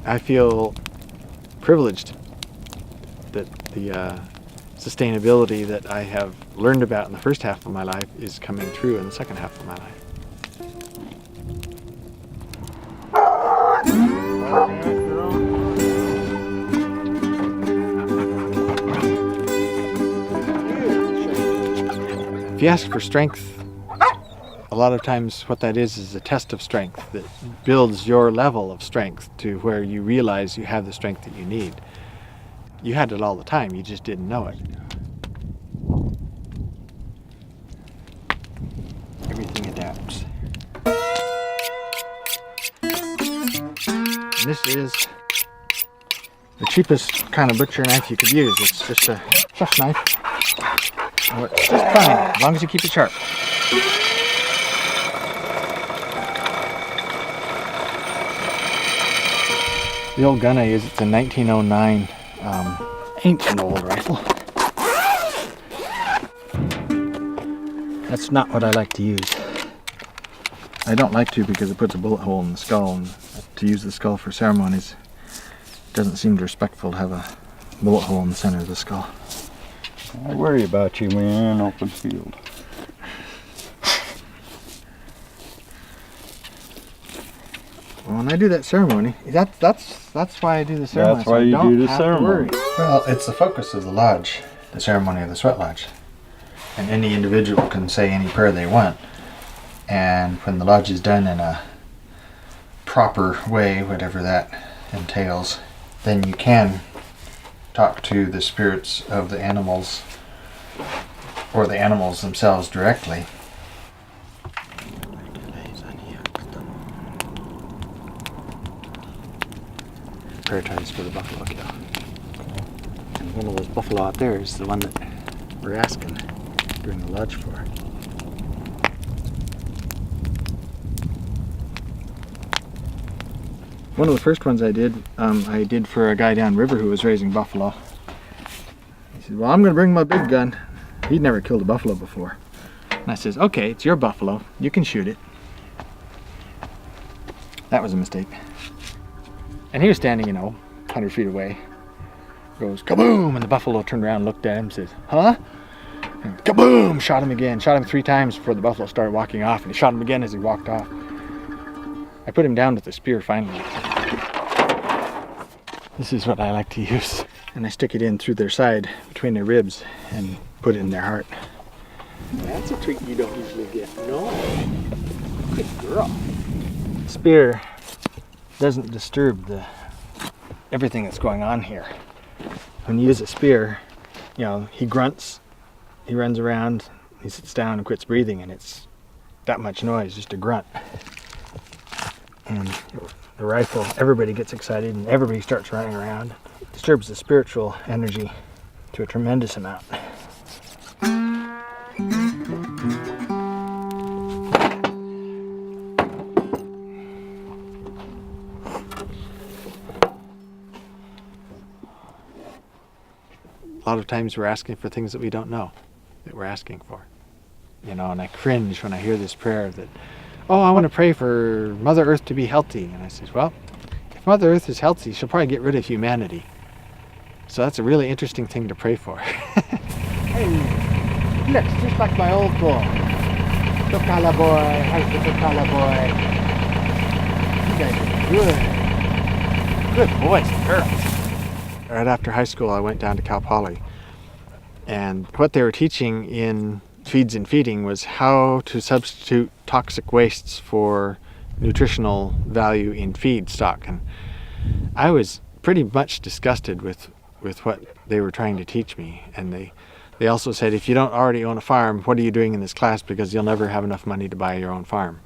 I feel privileged that the sustainability that I have learned about in the first half of my life is coming through in the second half of my life. If you ask for strength, a lot of times what that is a test of strength that builds your level of strength to where you realize you have the strength that you need. You had it all the time, you just didn't know it. Everything adapts. And this is the cheapest kind of butcher knife you could use. It's just a chef knife. It works just fine, as long as you keep it sharp. The old gun I use, it's a 1909 ancient old rifle. That's not what I like to use. I don't like to because it puts a bullet hole in the skull, and to use the skull for ceremonies doesn't seem respectful to have a bullet hole in the center of the skull. I worry about you when you're in an open field. Well, when I do that ceremony, that's why I do the ceremony. That's why you do the ceremony. Well, it's the focus of the lodge, the ceremony of the sweat lodge. And any individual can say any prayer they want. And when the lodge is done in a proper way, whatever that entails, then you can talk to the spirits of the animals or the animals themselves directly. Prayer ties for the buffalo kill. And one of those buffalo out there is the one that we're asking during the lodge for. One of the first ones I did for a guy downriver who was raising buffalo. He said, well, I'm going to bring my big gun. He'd never killed a buffalo before. And I says, okay, it's your buffalo. You can shoot it. That was a mistake. And he was standing, 100 feet away. Goes, kaboom! And the buffalo turned around and looked at him and says, huh? And kaboom! Shot him again. Shot him 3 times before the buffalo started walking off. And he shot him again as he walked off. I put him down with the spear finally. This is what I like to use. And I stick it in through their side, between their ribs, and put it in their heart. That's a treat you don't usually get. No. Good girl. Spear doesn't disturb everything that's going on here. When you use a spear, he grunts, he runs around, he sits down and quits breathing, and it's that much noise, just a grunt. And the rifle, everybody gets excited and everybody starts running around. It disturbs the spiritual energy to a tremendous amount. A lot of times we're asking for things that we don't know that we're asking for. And I cringe when I hear this prayer that, oh, I want to pray for Mother Earth to be healthy. And I says, well, if Mother Earth is healthy, she'll probably get rid of humanity. So that's a really interesting thing to pray for. Hey, looks just like my old boy. Tokala boy, how's the Tokala boy? You guys are good. Good boys and girls. Right after high school, I went down to Cal Poly. And what they were teaching in Feeds and Feeding was how to substitute toxic wastes for nutritional value in feed stock. And I was pretty much disgusted with what they were trying to teach me. And they also said, if you don't already own a farm, what are you doing in this class? Because you'll never have enough money to buy your own farm.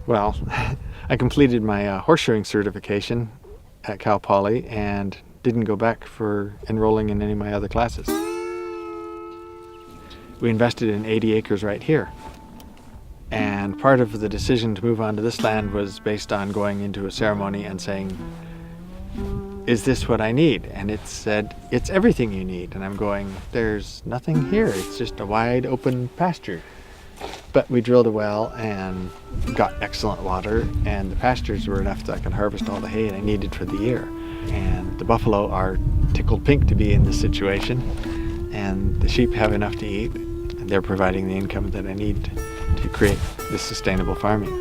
Well, I completed my horseshoeing certification at Cal Poly and didn't go back for enrolling in any of my other classes. We invested in 80 acres right here. And part of the decision to move on to this land was based on going into a ceremony and saying, is this what I need? And it said, it's everything you need. And I'm going, there's nothing here. It's just a wide open pasture. But we drilled a well and got excellent water, and the pastures were enough that I could harvest all the hay I needed for the year. And the buffalo are tickled pink to be in this situation, and the sheep have enough to eat, and they're providing the income that I need to create this sustainable farming.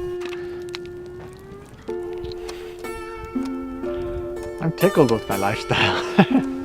I'm tickled with my lifestyle.